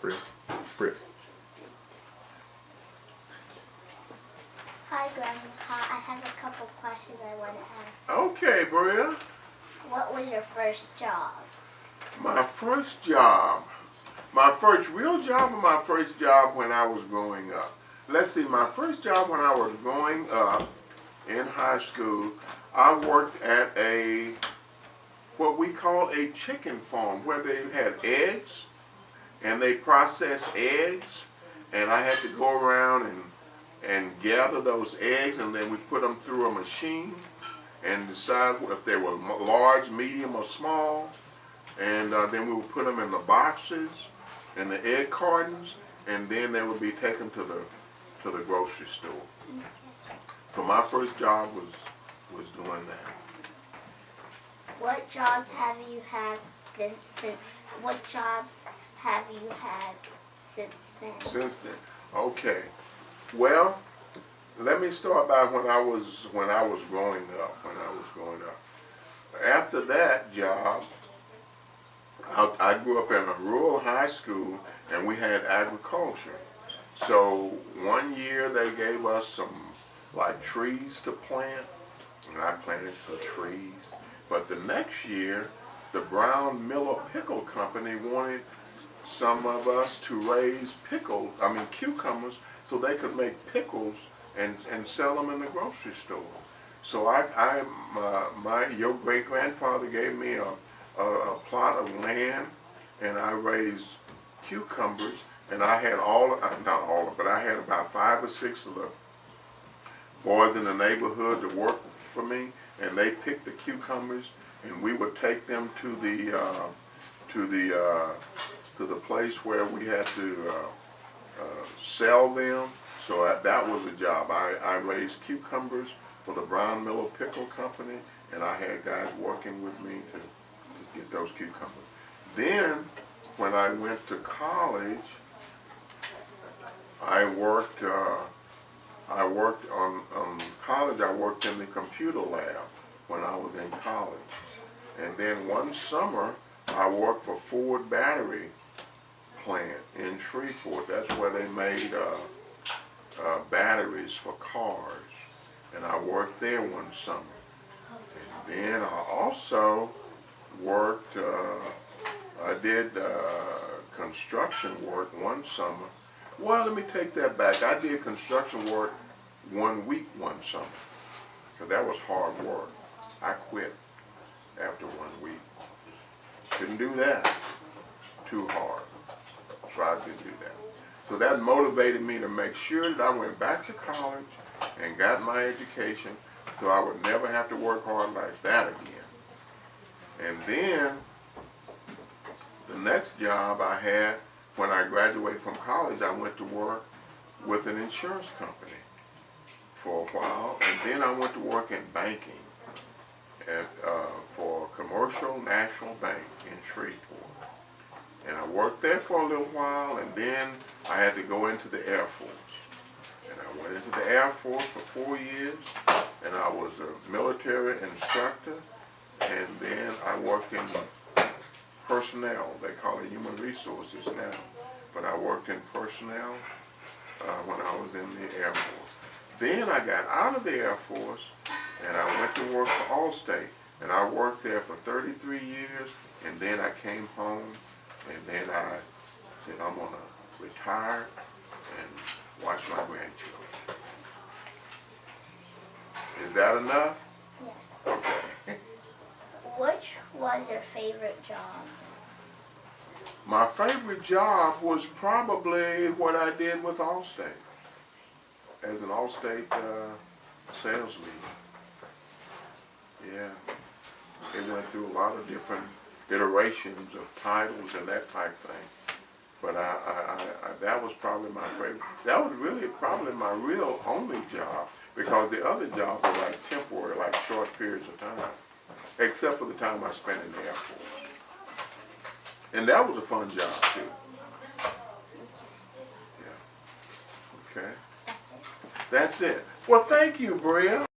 Bria. Bria. Hi, Grandpa. I have a couple questions I want to ask. Okay, Bria. What was your first job? My first job. My first real job or my first job when I was growing up? Let's see, my first job when I was growing up in high school, I worked at what we call a chicken farm where they had eggs and they processed eggs, and I had to go around and gather those eggs, and then we put them through a machine and decide if they were large, medium, or small, and then we would put them in the boxes and the egg cartons, and then they would be taken to the grocery store. So my first job was doing that. What jobs have you had since? What jobs have you had since then? Since then, okay. Well, let me start by when I was growing up. After that job, I grew up in a rural high school, and we had agriculture. So one year they gave us some trees to plant, and I planted some trees. But the next year, the Brown Miller Pickle Company wanted some of us to raise cucumbers, so they could make pickles and sell them in the grocery store. So your great grandfather gave me a plot of land, and I raised cucumbers, and I had I had about 5 or 6 of the boys in the neighborhood to work for me, and they picked the cucumbers, and we would take them to the place where we had to sell them. So that was a job. I raised cucumbers for the Brown Miller Pickle Company, and I had guys working with me to get those cucumbers. Then, when I went to college, I worked in the computer lab when I was in college. And then one summer, I worked for Ford Battery Plant in Shreveport. That's where they made batteries for cars. And I worked there one summer. And then I also worked, I did construction work one summer. Well, let me take that back. I did construction work 1 week one summer, because that was hard work. I quit after 1 week. Couldn't do that. Too hard. So I didn't do that. So that motivated me to make sure that I went back to college and got my education, so I would never have to work hard like that again. And then the next job I had when I graduated from college, I went to work with an insurance company for a while, and then I went to work in banking for Commercial National Bank in Shreveport. And I worked there for a little while, and then I had to go into the Air Force. And I went into the Air Force for 4 years, and I was a military instructor, and then I worked in personnel. They call it human resources now. But I worked in personnel when I was in the Air Force. Then I got out of the Air Force, and I went to work for Allstate. And I worked there for 33 years, and then I came home, and then I said, I'm going to retire and watch my grandchildren. Is that enough? Yes. Okay. Which was your favorite job? My favorite job was probably what I did with Allstate, as an Allstate sales leader. Yeah. They went through a lot of different iterations of titles and that type thing. But that was probably my favorite. That was really probably my real only job, because the other jobs were like temporary, like short periods of time, except for the time I spent in the Air Force. And that was a fun job too. Yeah. Okay. That's it. Well, thank you, Bria.